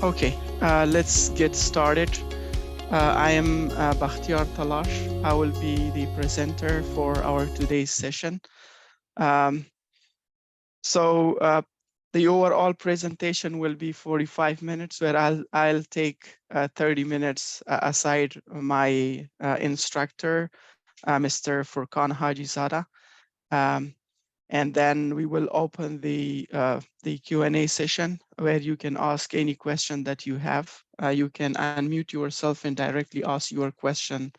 Okay, let's get started. I am Bakhtiar Talash. I will be the presenter for our today's session. Um, so the overall presentation will be 45 minutes, where I'll take 30 minutes aside my instructor, Mr. Furqan Hajizada. Um, and then we will open the Q&A session where you can ask any question that you have. You can unmute yourself and directly ask your question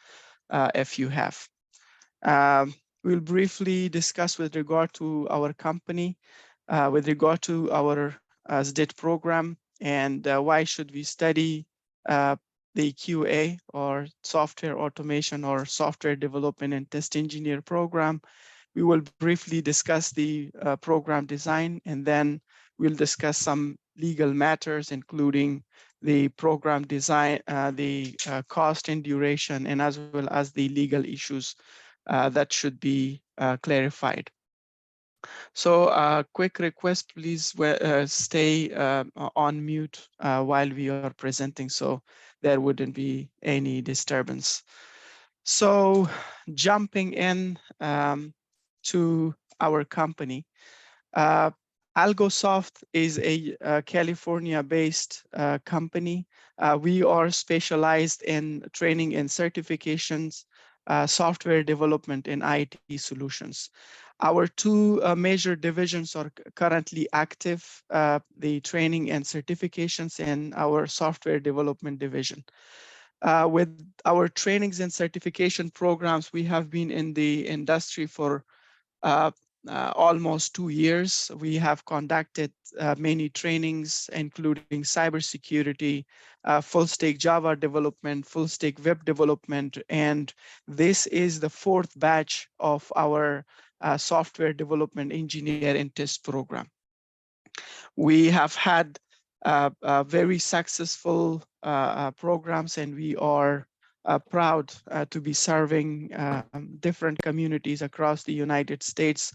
if you have. Um, we'll briefly discuss with regard to our company, with regard to our SDET program, and why should we study the QA, or software automation, or software development and test engineer program. We will briefly discuss the program design, and then we'll discuss some legal matters, including the program design, the cost and duration, and as well as the legal issues that should be clarified. So quick request, please stay on mute while we are presenting, so there wouldn't be any disturbance. So jumping in to our company, AlgoSoft is a California-based company. We are specialized in training and certifications, software development, and IT solutions. Our two major divisions are currently active, the training and certifications, and our software development division. With our trainings and certification programs, we have been in the industry for almost 2 years. We have conducted many trainings, including cybersecurity, full stack Java development, full stack web development, and this is the 4th batch of our software development engineer and test program. We have had very successful programs, and we are proud to be serving different communities across the United States,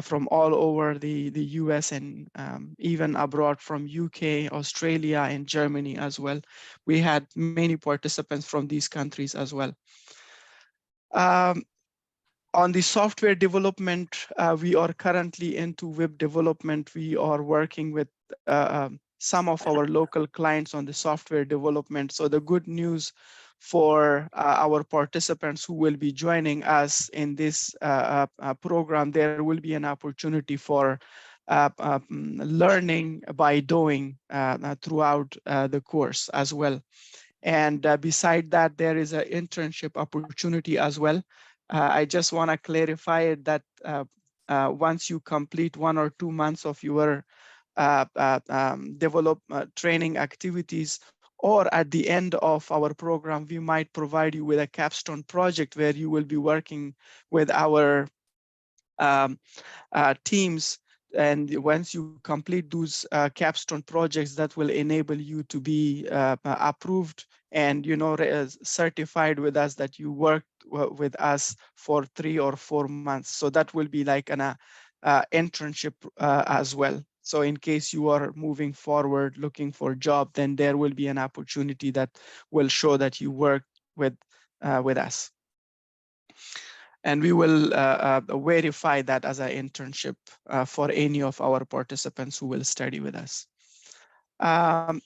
from all over the US, and even abroad from UK, Australia, and Germany as well. We had many participants from these countries as well. On the software development, we are currently into web development. We are working with some of our local clients on the software development. So the good news for our participants who will be joining us in this program, there will be an opportunity for learning by doing throughout the course as well. And beside that, there is an internship opportunity as well. I just want to clarify that once you complete 1 or 2 months of your training activities, or at the end of our program, we might provide you with a capstone project where you will be working with our teams. And once you complete those capstone projects, that will enable you to be approved and certified with us that you worked with us for 3 or 4 months. So that will be like an internship as well. So in case you are moving forward looking for a job, then there will be an opportunity that will show that you worked with us. And we will verify that as an internship for any of our participants who will study with us.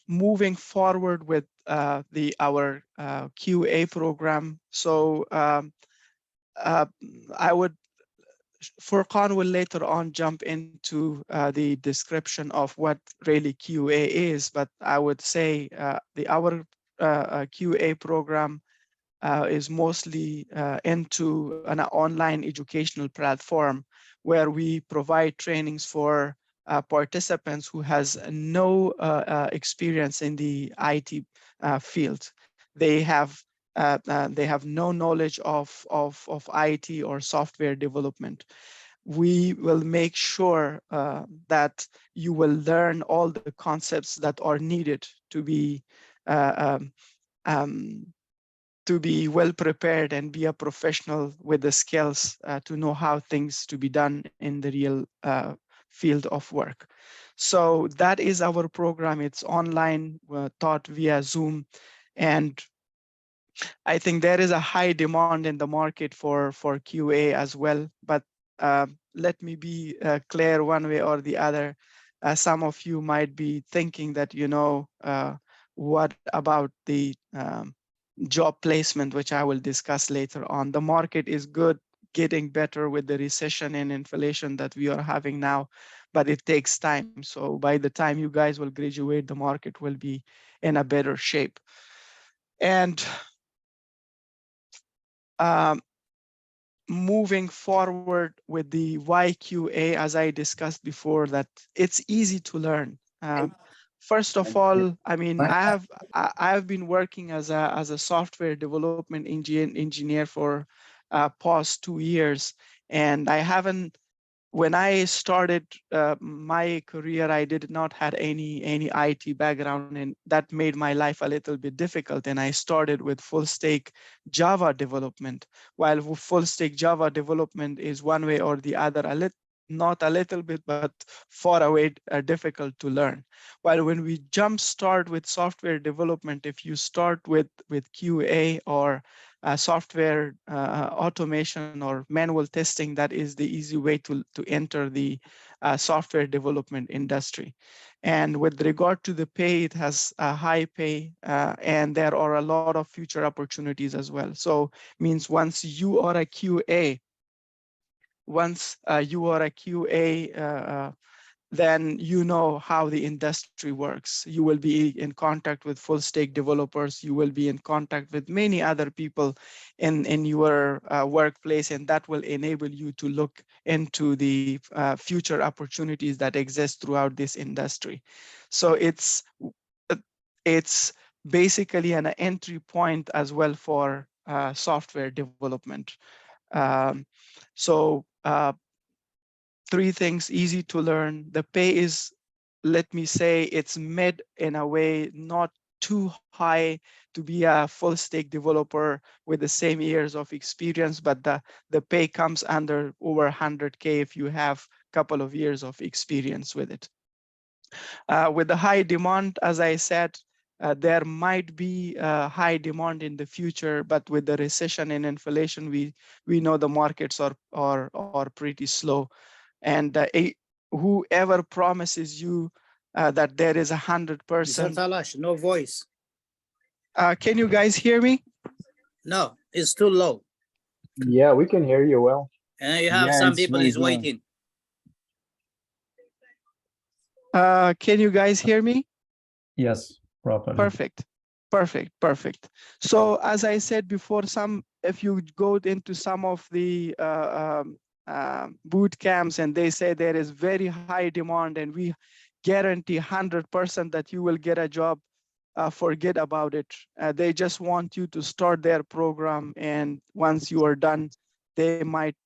Moving forward with our QA program. So Furqan will later on jump into the description of what really QA is, but I would say our QA program is mostly into an online educational platform where we provide trainings for participants who has no experience in the IT field. They have no knowledge of IT or software development. We will make sure that you will learn all the concepts that are needed to be well prepared and be a professional with the skills to know how things to be done in the real field of work. So that is our program. It's online, taught via Zoom. And I think there is a high demand in the market for QA as well. But let me be clear one way or the other. Some of you might be thinking that, what about the job placement, which I will discuss later on. The market is good, getting better with the recession and inflation that we are having now, but it takes time. So by the time you guys will graduate, the market will be in a better shape. And um, moving forward with the YQA, as I discussed before, that it's easy to learn. First of all, I mean, I have been working as a software development engineer for past 2 years, and I haven't. When I started my career, I did not had any IT background, and that made my life a little bit difficult. And I started with full stack Java development. While full stack Java development is one way or the other, not a little bit, but far away difficult to learn. While when we jump start with software development, if you start with QA or software automation or manual testing, that is the easy way to enter the software development industry. And with regard to the pay, it has a high pay, and there are a lot of future opportunities as well. So means once you are a QA, then you know how the industry works. You will be in contact with full stack developers. You will be in contact with many other people in your workplace, and that will enable you to look into the future opportunities that exist throughout this industry. So it's basically an entry point as well for software development. Um, so three things: easy to learn. The pay is, let me say, it's mid in a way, not too high to be a full stack developer with the same years of experience, but the pay comes under over 100K if you have a couple of years of experience with it. With the high demand, as I said, there might be high demand in the future, but with the recession and inflation, we know the markets are pretty slow. And whoever promises you that there is 100%. No voice. Can you guys hear me? No, it's too low. Yeah, we can hear you well. And you have some people is waiting. Can you guys hear me? Yes, properly. Perfect. So as I said before, if you go into some of the boot camps and they say there is very high demand and we guarantee 100% that you will get a job, forget about it. They just want you to start their program, and once you are done, they might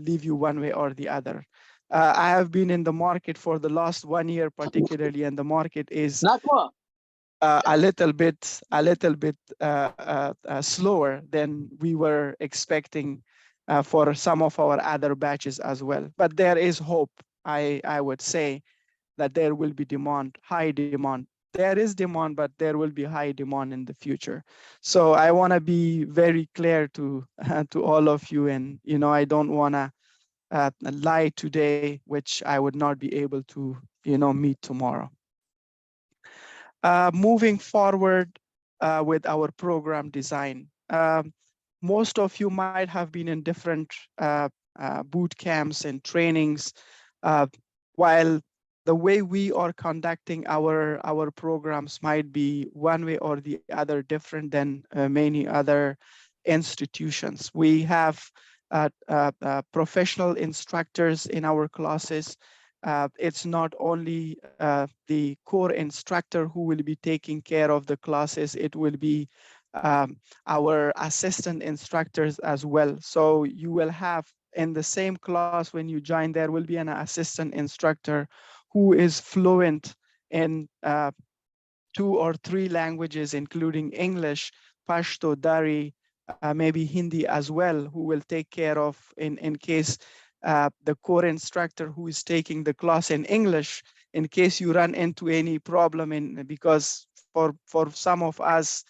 leave you one way or the other. I have been in the market for the last 1 year particularly, and the market is a little bit slower than we were expecting for some of our other batches as well. But there is hope. I would say that there will be demand, high demand. There is demand, but there will be high demand in the future. So I want to be very clear to all of you, and I don't want to lie today, which I would not be able to meet tomorrow. Moving forward with our program design. Most of you might have been in different boot camps and trainings. While the way we are conducting our programs might be one way or the other different than many other institutions. We have professional instructors in our classes. It's not only the core instructor who will be taking care of the classes, it will be our assistant instructors as well. So you will have in the same class when you join, there will be an assistant instructor who is fluent in 2 or 3 languages, including English, Pashto, Dari, maybe Hindi as well, who will take care of in case the core instructor who is taking the class in English in case you run into any problem because for some of us,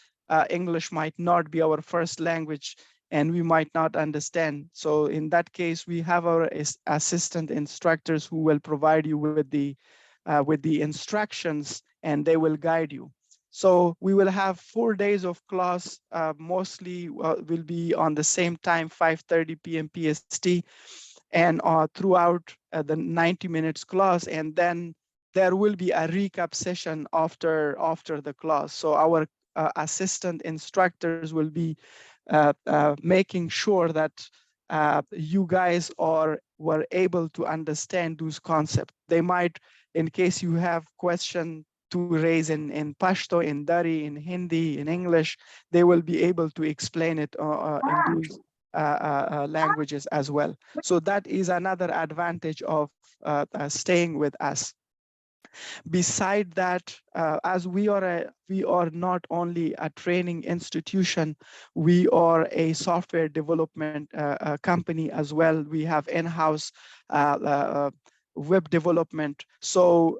English might not be our first language and we might not understand. So in that case, we have our assistant instructors who will provide you with the instructions, and they will guide you. So we will have 4 days of class, mostly will be on the same time, 5:30 p.m. PST, and throughout the 90 minutes class. And then there will be a recap session after the class. So our assistant instructors will be making sure that you guys were able to understand those concepts. They might, in case you have question to raise in Pashto, in Dari, in Hindi, in English, they will be able to explain it in those languages as well. So that is another advantage of staying with us. Beside that, as we are not only a training institution, we are a software development company as well. We have in-house web development. So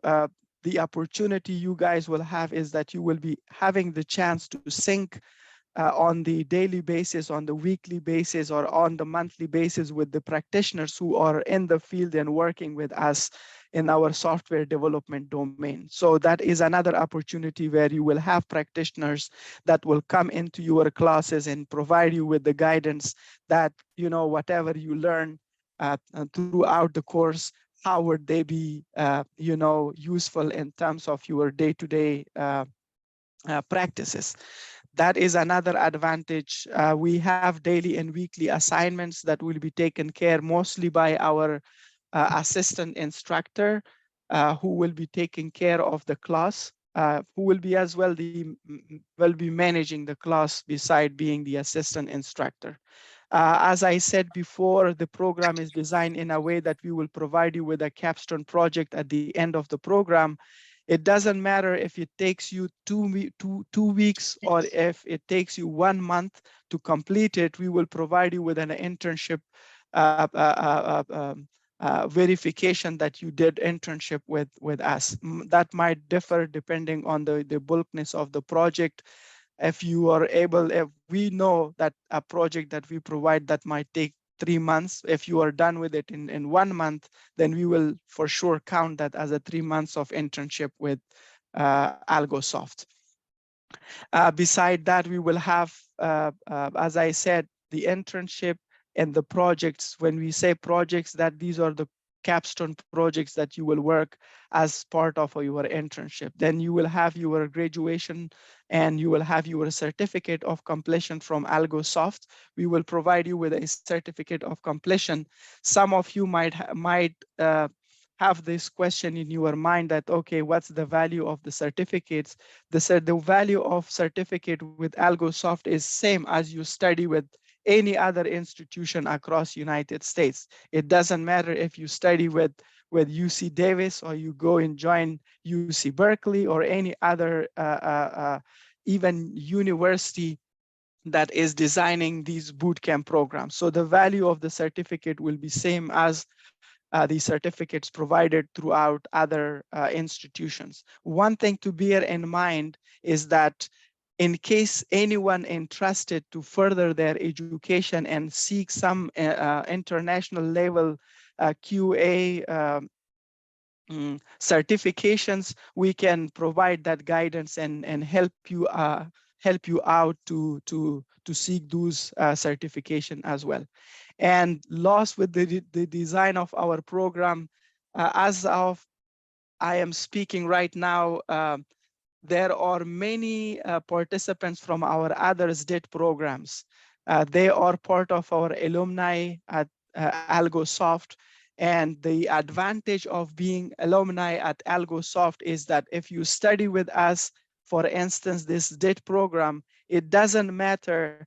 the opportunity you guys will have is that you will be having the chance to sync on the daily basis, on the weekly basis, or on the monthly basis with the practitioners who are in the field and working with us in our software development domain. So that is another opportunity where you will have practitioners that will come into your classes and provide you with the guidance that, whatever you learn throughout the course, how would they be, useful in terms of your day-to-day practices. That is another advantage. We have daily and weekly assignments that will be taken care mostly by our assistant instructor, who will be taking care of the class, who will be as well will be managing the class beside being the assistant instructor. As I said before, the program is designed in a way that we will provide you with a capstone project at the end of the program. It doesn't matter if it takes you two weeks or if it takes you 1 month to complete it. We will provide you with an internship verification that you did internship with us. That might differ depending on the bulkness of the project. If you are able, if we know that a project that we provide that might take 3 months, if you are done with it in 1 month, then we will for sure count that as a 3 months of internship with AlgoSoft. Beside that, we will have, as I said, the internship and the projects. When we say projects, that these are the capstone projects that you will work as part of your internship. Then you will have your graduation and you will have your certificate of completion from AlgoSoft. We will provide you with a certificate of completion. Some of you might have this question in your mind that, okay, what's the value of the certificates? The value of certificate with AlgoSoft is same as you study with any other institution across United States. It doesn't matter if you study with UC Davis or you go and join UC Berkeley or any other even university that is designing these bootcamp programs. So the value of the certificate will be same as the certificates provided throughout other institutions. One thing to bear in mind is that in case anyone interested to further their education and seek some international level QA certifications, we can provide that guidance and help you out to seek those certification as well. And last, with the design of our program, as of I am speaking right now, there are many participants from our other SDET programs. They are part of our alumni at AlgoSoft. And the advantage of being alumni at AlgoSoft is that if you study with us, for instance, this SDET program, it doesn't matter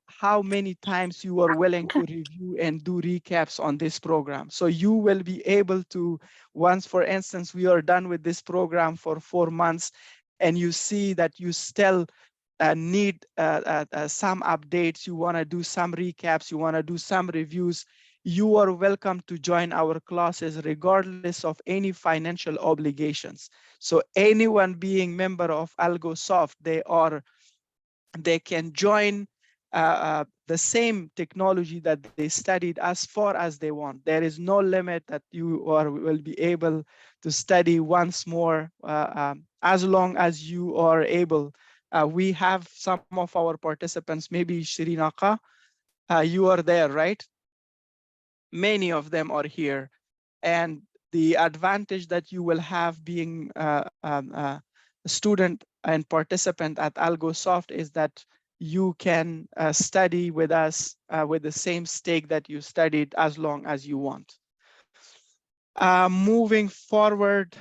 how many times you are willing to review and do recaps on this program. So you will be able to, once, for instance, we are done with this program for 4 months, and you see that you still need some updates, you want to do some recaps, you want to do some reviews, you are welcome to join our classes regardless of any financial obligations. So anyone being member of AlgoSoft, they can join the same technology that they studied as far as they want. There is no limit that you will be able to study once more as long as you are able. We have some of our participants, maybe Shirinaka, you are there, right? Many of them are here. And the advantage that you will have being a student and participant at AlgoSoft is that you can study with us with the same stake that you studied as long as you want. Moving forward,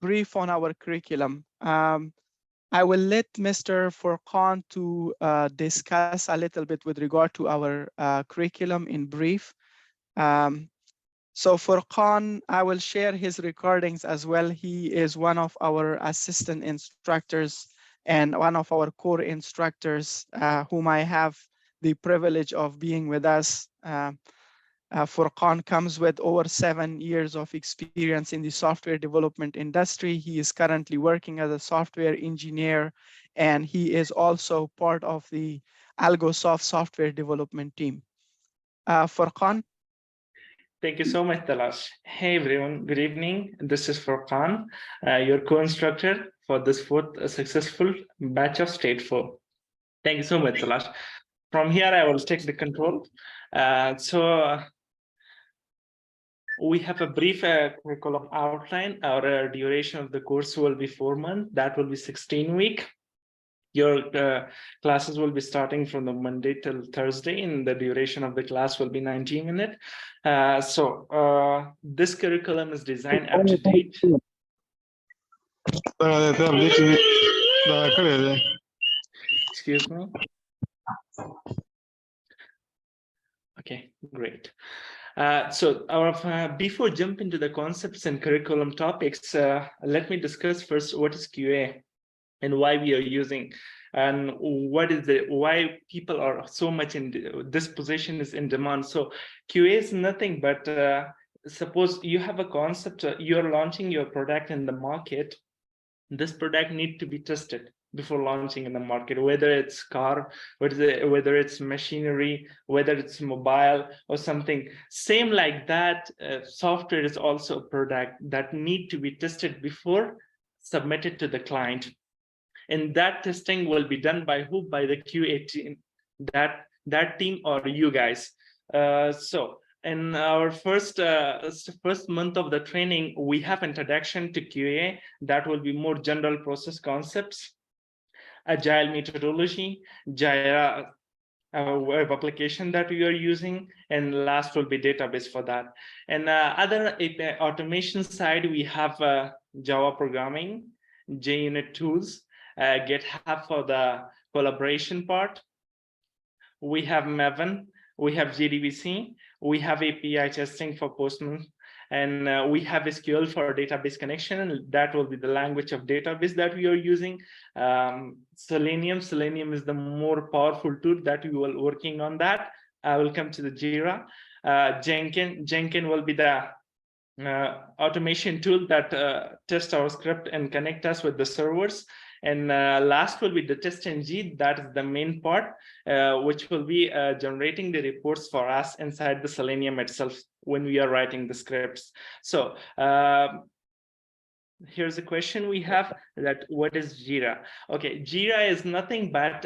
brief on our curriculum. I will let Mr. Furqan to discuss a little bit with regard to our curriculum in brief. So Furqan, I will share his recordings as well. He is one of our assistant instructors and one of our core instructors whom I have the privilege of being with us. Furqan comes with over 7 years of experience in the software development industry. He is currently working as a software engineer, and he is also part of the AlgoSoft software development team. Furqan. Thank you so much, Talash. Hey everyone, good evening. This is Furqan, your co-instructor for this fourth successful batch of SDET4. Thank you so much, Talash. From here, I will take the control. We have a brief curriculum outline. Our duration of the course will be 4 months. That will be 16 weeks. Your classes will be starting from the Monday till Thursday, and the duration of the class will be 90 minutes. This curriculum is designed up to date. Excuse me. Okay, great. Before jump into the concepts and curriculum topics, let me discuss first what is QA and why we are using, and why people are so much in this position is in demand. So QA is nothing but suppose you have a concept, you're launching your product in the market. This product needs to be tested before launching in the market, whether it's car, whether it's machinery, whether it's mobile or something. Same like that, software is also a product that need to be tested before submitted to the client. And that testing will be done by who? By the QA team, that team or you guys. In our first month of the training, we have introduction to QA. That will be more general process concepts, agile methodology, Jira web application that we are using, and last will be database for that. And other API automation side, we have Java programming, JUnit tools, GitHub for the collaboration part. We have Maven, we have JDBC, we have API testing for Postman, and we have SQL for database connection, and that will be the language of database that we are using. Selenium is the more powerful tool that we will working on that. I will come to the Jira. Jenkins will be the automation tool that test our script and connect us with the servers. And last will be the test-ng. That is the main part, which will be generating the reports for us inside the Selenium itself when we are writing the scripts. So here's a question we have, that what is Jira? Okay, Jira is nothing but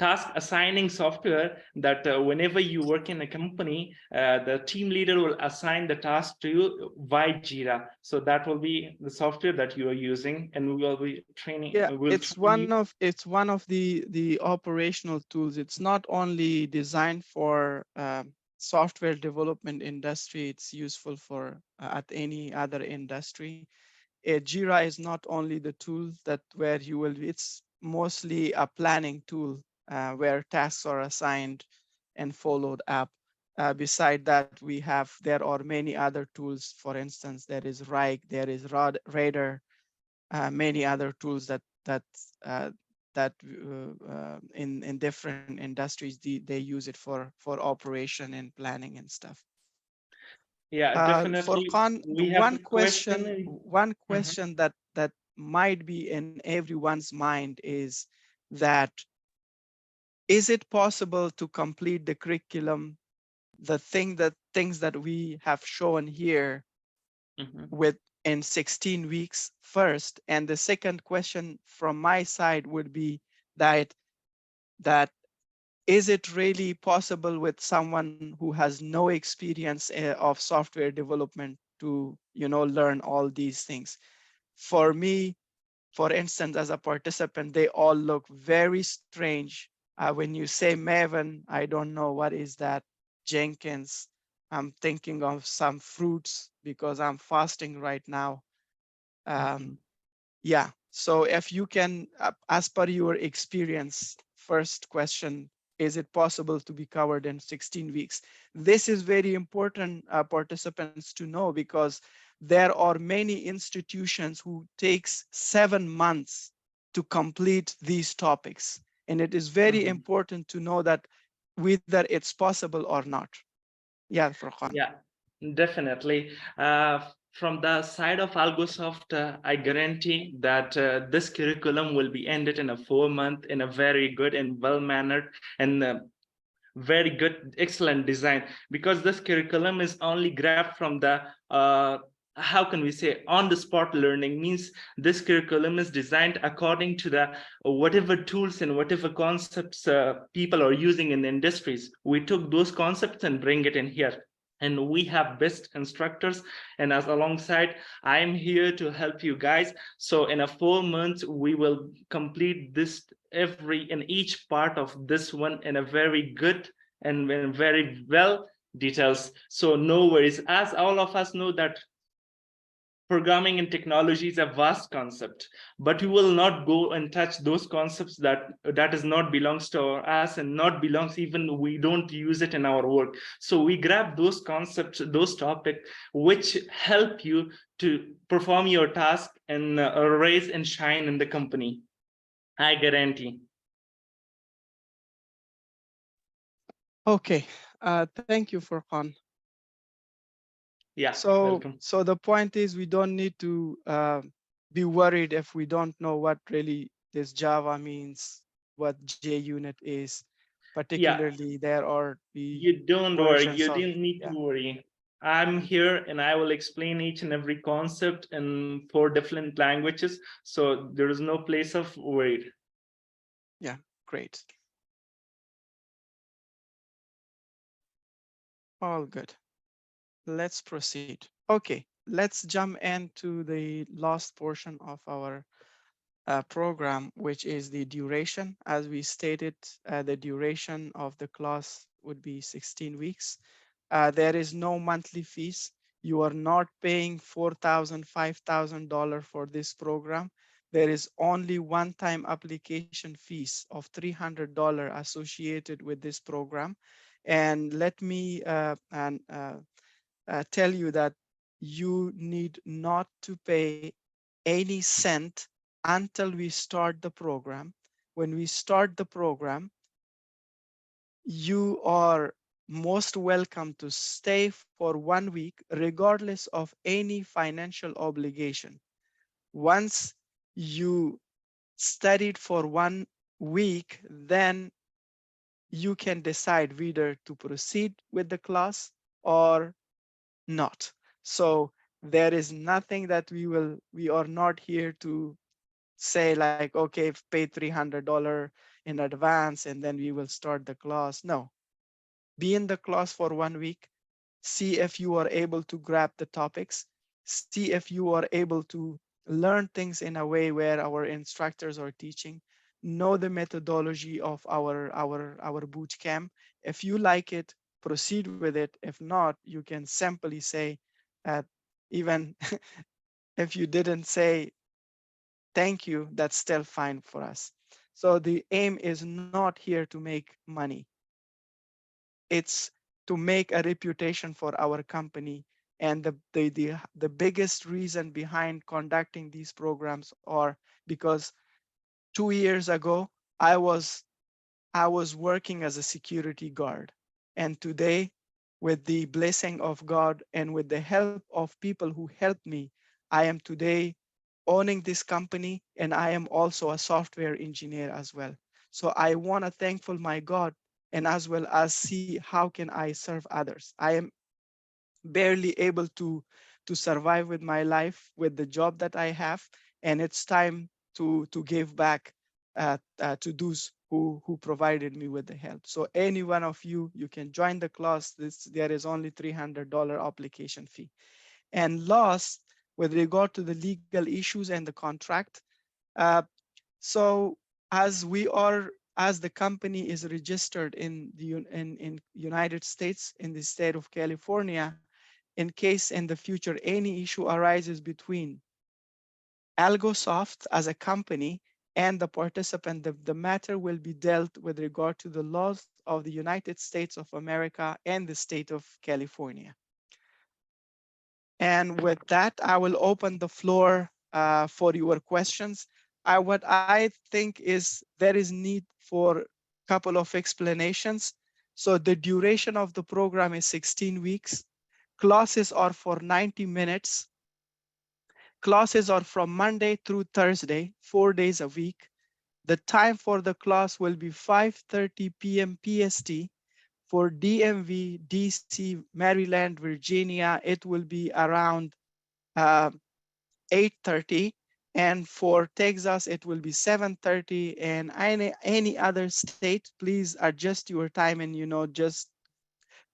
task assigning software that whenever you work in a company, the team leader will assign the task to you via Jira. So that will be the software that you are using, and we will be training. Yeah, it's one of the operational tools. It's not only designed for software development industry. It's useful for at any other industry. Jira is not only the tool that where you will. It's mostly a planning tool. Where tasks are assigned and followed up. Beside that, there are many other tools. For instance, there is Rike, there is Radar, many other tools that that in different industries they use it for operation and planning and stuff. Yeah, For definitely. Khan, the We have a question. one Mhm. question that might be in everyone's mind is that is it possible to complete the curriculum, the things that we have shown here Mhm. with in 16 weeks first? And the second question from my side would be that is it really possible with someone who has no experience of software development to learn all these things? For me, for instance, as a participant, they all look very strange. When you say Maven, I don't know what is that. Jenkins, I'm thinking of some fruits because I'm fasting right now. Mhm. Yeah, so if you can, as per your experience, first question, is it possible to be covered in 16 weeks? This is very important, participants, to know, because there are many institutions who takes 7 months to complete these topics. And it is very Mhm. important to know that whether it's possible or not. Yeah, Furqan. Yeah, definitely. From the side of AlgoSoft, I guarantee that this curriculum will be ended in a 4 month in a very good and well-mannered and very good, excellent design, because this curriculum is only grabbed from the how can we say on-the-spot learning. Means this curriculum is designed according to the whatever tools and whatever concepts people are using in the industries. We took those concepts and bring it in here, and we have best instructors, and as alongside I am here to help you guys. So in a 4 months we will complete this every and each part of this one in a very good and very well details. So no worries, as all of us know that programming and technology is a vast concept, but we will not go and touch those concepts that is not belongs to us and not belongs, even we don't use it in our work. So we grab those concepts, those topics which help you to perform your task and raise and shine in the company. I guarantee. Okay, thank you, Furqan. Yeah, So, welcome. so the point is we don't need to be worried if we don't know what really this Java means, what JUnit is. Yeah, Particularly, there are the you don't worry, versions you of, didn't need to yeah, worry. I'm here and I will explain each and every concept in 4 different languages, so there is no place of worry. yeah, great. All good. Let's proceed. Okay, let's jump into the last portion of our program, which is the duration. As we stated, the duration of the class would be 16 weeks. There is no monthly fees. You are not paying $4,000, $5,000 for this program. There is only one-time application fees of $300 associated with this program. And let me tell you that you need not to pay any cent until we start the program. When we start the program, you are most welcome to stay for 1 week, regardless of any financial obligation. Once you studied for 1 week, then you can decide whether to proceed with the class or not. So there is nothing that we are not here to say like, okay, pay $300 in advance and then we will start the class. No, be in the class for 1 week, see if you are able to grab the topics, see if you are able to learn things in a way where our instructors are teaching, know the methodology of our boot camp. If you like it, proceed with it. If not, you can simply say, even if you didn't say thank you, that's still fine for us. So the aim is not here to make money. It's to make a reputation for our company. And the biggest reason behind conducting these programs are because 2 years ago, I was working as a security guard. And today, with the blessing of God and with the help of people who helped me, I am today owning this company, and I am also a software engineer as well. So I want to thankful my God, and as well as see how can I serve others. I am barely able to survive with my life with the job that I have, and it's time to give back to those who provided me with the help. So any one of you, you can join the class. There is only $300 application fee. And last, with regard to the legal issues and the contract, uh, so as the company is registered in the in United States, in the state of California, in case in the future any issue arises between Algosoft as a company and the participant, the matter will be dealt with regard to the laws of the United States of America and the state of California. And with that, I will open the floor for your questions. What I think is there is need for a couple of explanations. So the duration of the program is 16 weeks. Classes are for 90 minutes. Classes are from Monday through Thursday, 4 days a week. The time for the class will be 5:30 p.m. PST. For DMV, DC, Maryland, Virginia, it will be around 8:30. And for Texas, it will be 7:30. And any other state, please adjust your time and, just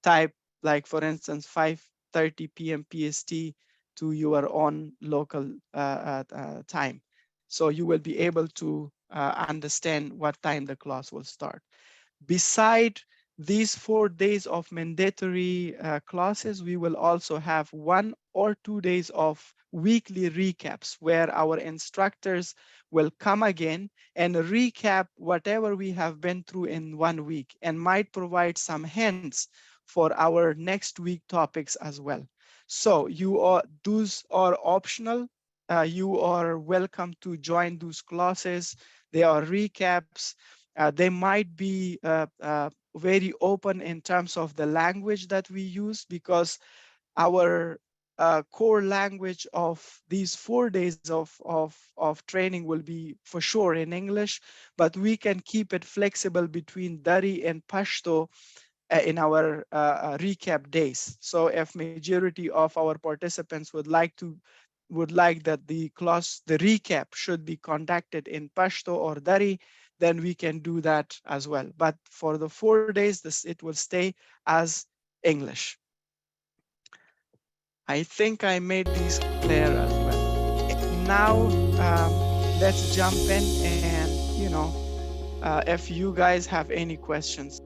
type, like, for instance, 5:30 p.m. PST to your own local time. So you will be able to understand what time the class will start. Beside these 4 days of mandatory classes, we will also have 1 or 2 days of weekly recaps where our instructors will come again and recap whatever we have been through in 1 week and might provide some hints for our next week topics as well. So those are optional. You are welcome to join those classes. They are recaps. They might be very open in terms of the language that we use, because our core language of these 4 days of training will be for sure in English, but we can keep it flexible between Dari and Pashto in our recap days. So if majority of our participants would like that the class, the recap should be conducted in Pashto or Dari, then we can do that as well. But for the 4 days, it will stay as English. I think I made these clear as well. Now, let's jump in and, if you guys have any questions.